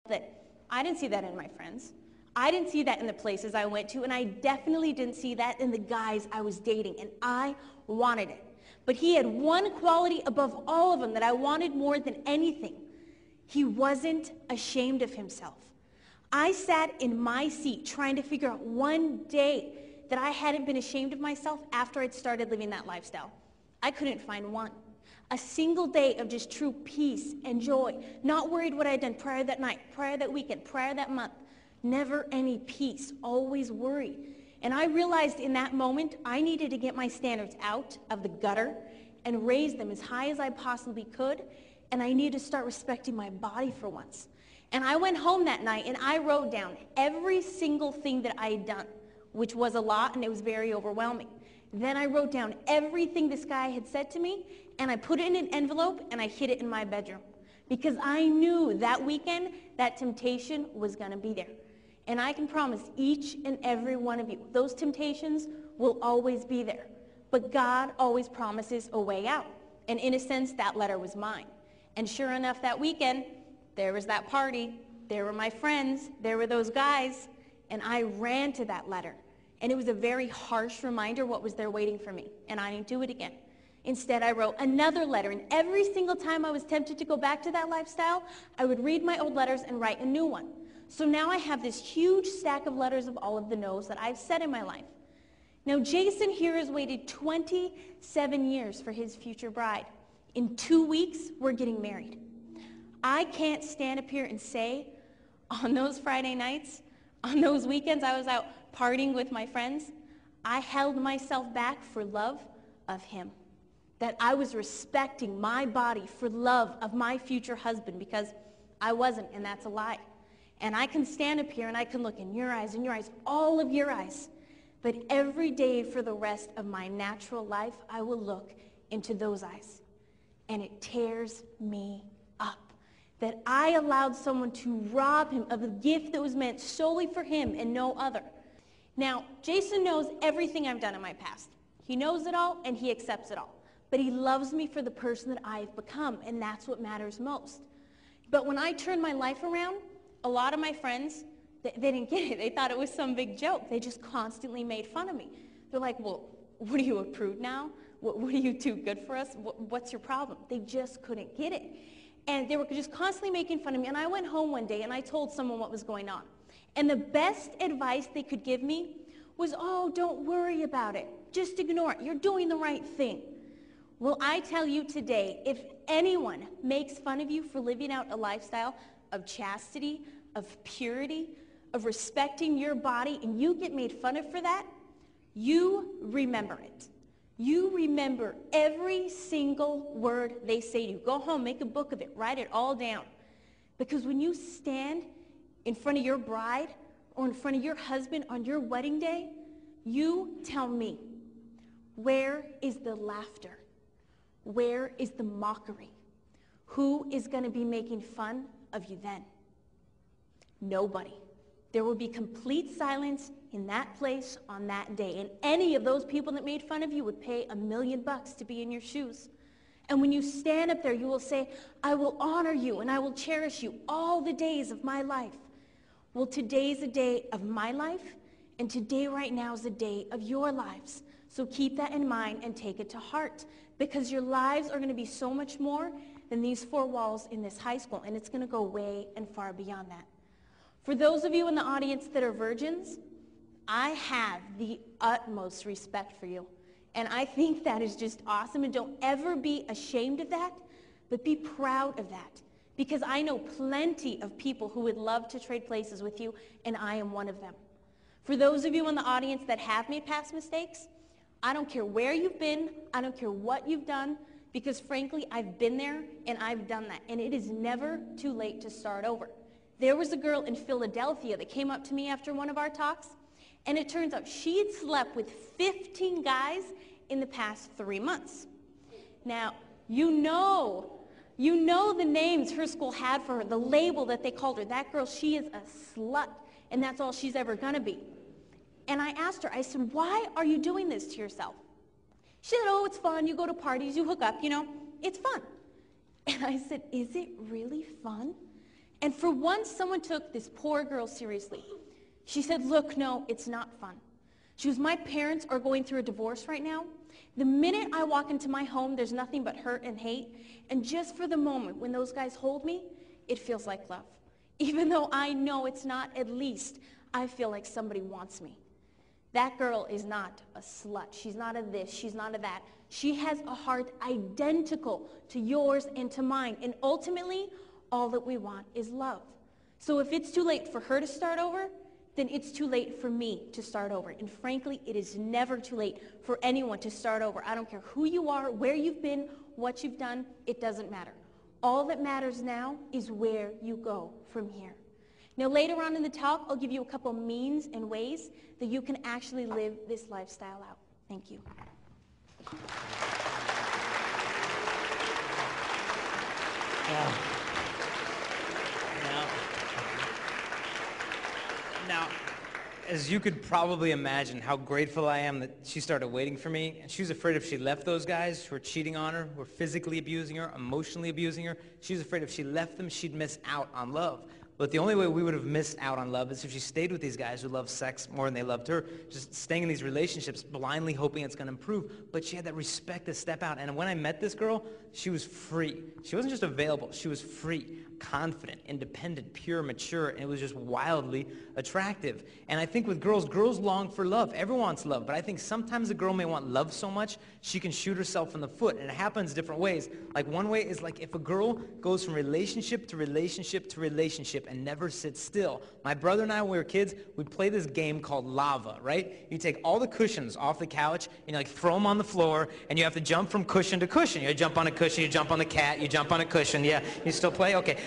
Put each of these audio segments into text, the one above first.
that I didn't see that in my friends. I didn't see that in the places I went to, and I definitely didn't see that in the guys I was dating, and I wanted it. But he had one quality above all of them that I wanted more than anything. He wasn't ashamed of himself. I sat in my seat trying to figure out one day that I hadn't been ashamed of myself after I'd started living that lifestyle. I couldn't find one. A single day of just true peace and joy, not worried what I'd done prior that night, prior that weekend, prior that month. Never any peace, always worry. And I realized in that moment, I needed to get my standards out of the gutter and raise them as high as I possibly could, and I needed to start respecting my body for once. And I went home that night and I wrote down every single thing that I had done, which was a lot and it was very overwhelming. Then I wrote down everything this guy had said to me, and I put it in an envelope and I hid it in my bedroom. Because I knew that weekend that temptation was going to be there. And I can promise each and every one of you, those temptations will always be there. But God always promises a way out. And in a sense, that letter was mine. And sure enough, that weekend, there was that party. There were my friends. There were those guys. And I ran to that letter. And it was a very harsh reminder what was there waiting for me. And I didn't do it again. Instead, I wrote another letter. And every single time I was tempted to go back to that lifestyle, I would read my old letters and write a new one. So now I have this huge stack of letters of all of the no's that I've said in my life. Now, Jason here has waited 27 years for his future bride. In 2 weeks, we're getting married. I can't stand up here and say, on those Friday nights, on those weekends I was out partying with my friends, I held myself back for love of him. That I was respecting my body for love of my future husband, because I wasn't, and that's a lie. And I can stand up here and I can look in your eyes, all of your eyes. But every day for the rest of my natural life, I will look into those eyes. And it tears me up that I allowed someone to rob him of a gift that was meant solely for him and no other. Now, Jason knows everything I've done in my past. He knows it all and he accepts it all. But he loves me for the person that I've become, and that's what matters most. But when I turned my life around, a lot of my friends, they didn't get it. They thought it was some big joke. They just constantly made fun of me. They're like, well, what are you, a prude now? What are you too good for us? What's your problem? They just couldn't get it. And they were just constantly making fun of me. And I went home one day and I told someone what was going on. And the best advice they could give me was, oh, don't worry about it. Just ignore it. You're doing the right thing. Well, I tell you today, if anyone makes fun of you for living out a lifestyle of chastity, of purity, of respecting your body, and you get made fun of for that, you remember it. You remember every single word they say to you. Go home, make a book of it, write it all down. Because when you stand in front of your bride or in front of your husband on your wedding day, you tell me, where is the laughter? Where is the mockery? Who is going to be making fun of you then? Nobody. There will be complete silence in that place on that day. And any of those people that made fun of you would pay $1 million to be in your shoes. And when you stand up there, you will say, I will honor you and I will cherish you all the days of my life. Well, today's a day of my life, and today right now is a day of your lives. So keep that in mind and take it to heart, because your lives are going to be so much more than these 4 walls in this high school, and it's going to go way and far beyond that. For those of you in the audience that are virgins, I have the utmost respect for you. And I think that is just awesome. And don't ever be ashamed of that, but be proud of that. Because I know plenty of people who would love to trade places with you, and I am one of them. For those of you in the audience that have made past mistakes, I don't care where you've been, I don't care what you've done, because frankly, I've been there and I've done that. And it is never too late to start over. There was a girl in Philadelphia that came up to me after one of our talks, and it turns out she had slept with 15 guys in the past 3 months. Now, you know the names her school had for her, the label that they called her. That girl, she is a slut, and that's all she's ever gonna be. And I asked her, I said, why are you doing this to yourself? She said, oh, it's fun. You go to parties, you hook up, it's fun. And I said, is it really fun? And for once, someone took this poor girl seriously. She said, look, no, it's not fun. She goes, my parents are going through a divorce right now. The minute I walk into my home, there's nothing but hurt and hate. And just for the moment when those guys hold me, it feels like love. Even though I know it's not, at least I feel like somebody wants me. That girl is not a slut. She's not a this. She's not a that. She has a heart identical to yours and to mine. And ultimately, all that we want is love. So if it's too late for her to start over, then it's too late for me to start over. And frankly, it is never too late for anyone to start over. I don't care who you are, where you've been, what you've done, it doesn't matter. All that matters now is where you go from here. Now later on in the talk, I'll give you a couple means and ways that you can actually live this lifestyle out. Thank you. Now, as you could probably imagine how grateful I am that she started waiting for me, and she was afraid if she left those guys who were cheating on her, who were physically abusing her, emotionally abusing her, she was afraid if she left them, she'd miss out on love. But the only way we would have missed out on love is if she stayed with these guys who loved sex more than they loved her, just staying in these relationships, blindly hoping it's going to improve. But she had that respect to step out. And when I met this girl, she was free. She wasn't just available. She was free, confident, independent, pure, mature, and it was just wildly attractive. And I think with girls, girls long for love. Everyone wants love. But I think sometimes a girl may want love so much, she can shoot herself in the foot. And it happens different ways. Like one way is like if a girl goes from relationship to relationship to relationship and never sits still. My brother and I, when we were kids, we'd play this game called lava, right? You take all the cushions off the couch and you like throw them on the floor and you have to jump from cushion to cushion. You jump on a cushion, you jump on the cat, you jump on a cushion. Yeah, you still play? Okay.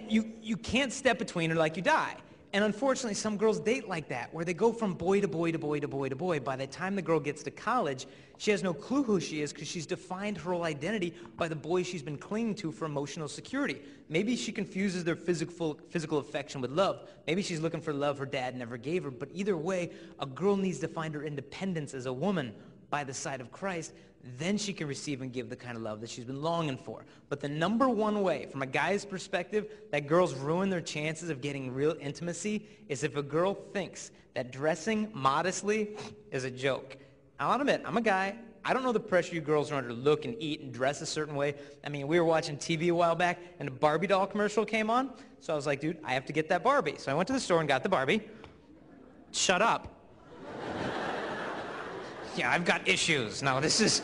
You can't step between or like you die. And unfortunately, some girls date like that, where they go from boy to boy to boy to boy to boy. By the time the girl gets to college, she has no clue who she is because she's defined her whole identity by the boy she's been clinging to for emotional security. Maybe she confuses their physical affection with love. Maybe she's looking for love her dad never gave her. But either way, a girl needs to find her independence as a woman by the side of Christ. Then she can receive and give the kind of love that she's been longing for. But the number one way, from a guy's perspective, that girls ruin their chances of getting real intimacy is if a girl thinks that dressing modestly is a joke. I'll admit, I'm a guy. I don't know the pressure you girls are under to look and eat and dress a certain way. I mean, we were watching TV a while back, and a Barbie doll commercial came on. So I was like, dude, I have to get that Barbie. So I went to the store and got the Barbie. Shut up. Yeah, I've got issues. No, this is,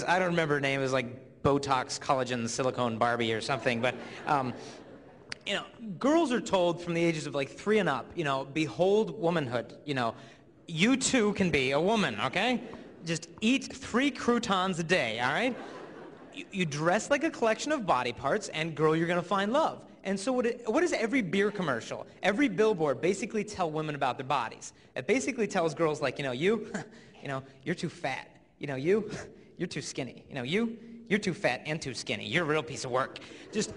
I don't remember her name. It was like Botox, collagen, silicone Barbie or something. But, girls are told from the ages of like 3 and up, behold womanhood. You too can be a woman, okay? Just eat 3 croutons a day, all right? You dress like a collection of body parts, and girl, you're going to find love. And so what does every beer commercial, every billboard basically tell women about their bodies? It basically tells girls like, you're too fat. You're too skinny. You're too fat and too skinny. You're a real piece of work. Just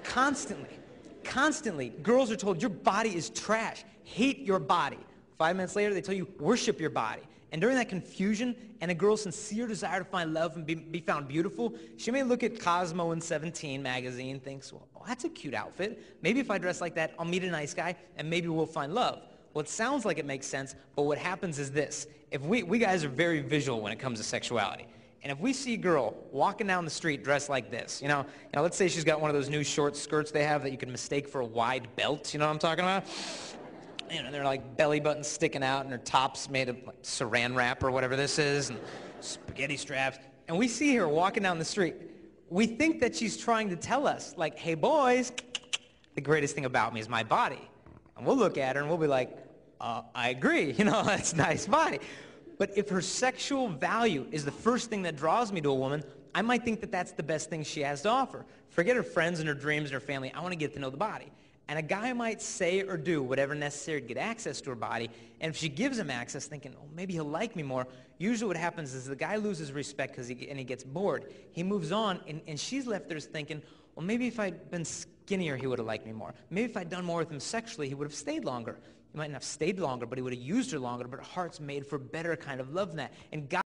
constantly, girls are told your body is trash. Hate your body. 5 minutes later, they tell you worship your body. And during that confusion and a girl's sincere desire to find love and be found beautiful, she may look at Cosmo and 17 magazine and thinks, well, that's a cute outfit. Maybe if I dress like that, I'll meet a nice guy and maybe we'll find love. Well, it sounds like it makes sense, but what happens is this. If we guys are very visual when it comes to sexuality. And if we see a girl walking down the street dressed like this, let's say she's got one of those new short skirts they have that you can mistake for a wide belt, you know what I'm talking about? They're like belly buttons sticking out and her top's made of like saran wrap or whatever this is and spaghetti straps. And we see her walking down the street. We think that she's trying to tell us like, hey boys, the greatest thing about me is my body. And we'll look at her and we'll be like, I agree, that's a nice body. But if her sexual value is the first thing that draws me to a woman, I might think that that's the best thing she has to offer. Forget her friends and her dreams and her family. I want to get to know the body. And a guy might say or do whatever necessary to get access to her body, and if she gives him access thinking, oh, maybe he'll like me more, usually what happens is the guy loses respect because he gets bored. He moves on, and she's left there thinking, well, maybe if I'd been skinnier, he would have liked me more. Maybe if I'd done more with him sexually, he would have stayed longer. He might not have stayed longer, but he would have used her longer, but her heart's made for a better kind of love than that. And God